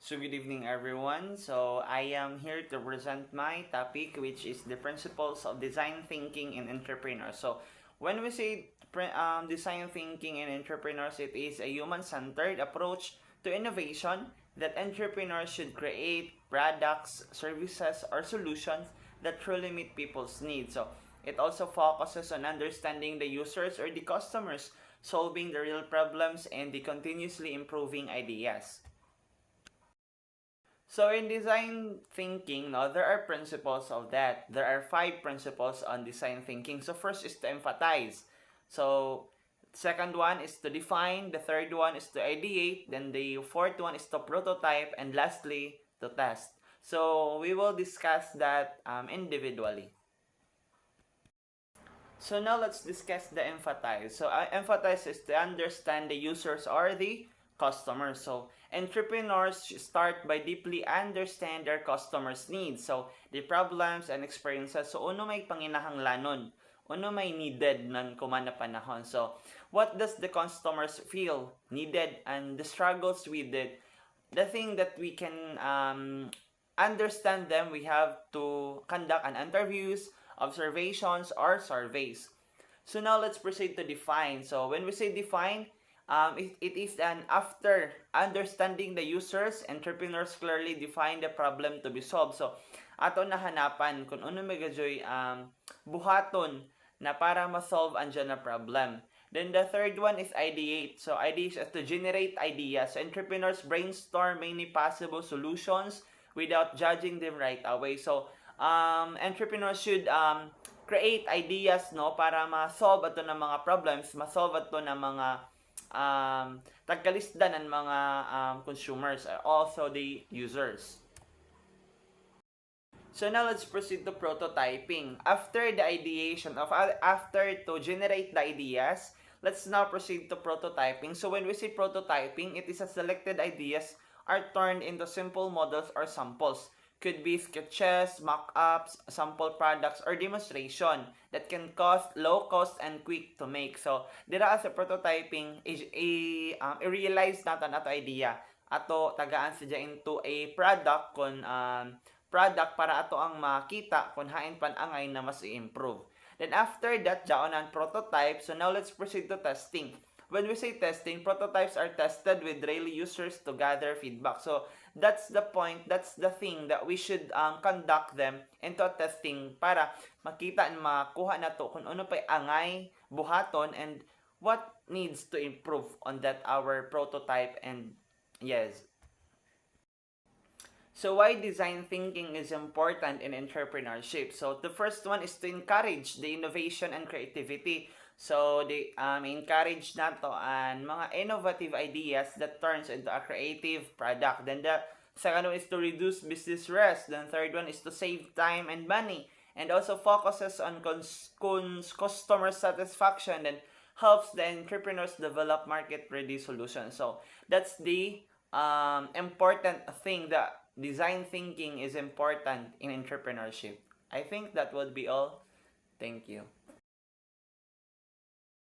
So good evening everyone. So I am here to present my topic, which is the principles of design thinking in entrepreneurs. So when we say design thinking in entrepreneurs, it is a human-centered approach to innovation that entrepreneurs should create products, services, or solutions that truly meet people's needs. So it also focuses on understanding the users or the customers, solving the real problems, and the continuously improving ideas. So in design thinking, no, there are principles of that. There are 5 principles on design thinking. So first is to empathize. So second one is to define. The third one is to ideate. Then the fourth one is to prototype. And lastly, to test. So we will discuss that individually. So now let's discuss the empathize. So empathize is to understand the users or the customers. So entrepreneurs start by deeply understand their customers' needs. So the problems and experiences. So uno may panginahanglanon. Uno may needed nan kumana panahon. So what does the customers feel needed and the struggles with it? The thing that we can understand them, we have to conduct an interviews, observations, or surveys. So now let's proceed to define. So when we say define, it is an after understanding the users, entrepreneurs clearly define the problem to be solved. So ato nahanapan kung ano magajoy buhaton na para ma-solve andyan na problem. Then the third one is ideate. So ideate is to generate ideas. So entrepreneurs brainstorm many possible solutions without judging them right away. So entrepreneurs should create ideas no para ma-solve ato ng mga problems, ma-solve ato ng mga tagkalisdan ng mga consumers, also the users. So now let's proceed to prototyping. After the ideation after to generate the ideas, let's now proceed to prototyping. So when we say prototyping, it is a selected ideas are turned into simple models or samples. Could be sketches, mock-ups, sample products, or demonstration that can cost low cost and quick to make. So, dira sa prototyping i-realize natin ato idea ato tagaan siya into a product kon product para ato ang makita kung hain pan angay na mas i-improve. Then after that, jaon ang prototype. So now let's proceed to testing. When we say testing, prototypes are tested with real users to gather feedback. So that's the point, that's the thing that we should conduct them into a testing para makita and makuha na to kung ano pa'y angay, buhaton, and what needs to improve on that our prototype. And yes. So why design thinking is important in entrepreneurship? So the first one is to encourage the innovation and creativity. So they encourage nato and mga innovative ideas that turns into a creative product. Then the second one is to reduce business risk. Then third one is to save time and money, and also focuses on customer satisfaction and helps the entrepreneurs develop market-ready solutions. So that's the important thing that design thinking is important in entrepreneurship. I think that would be all. Thank you.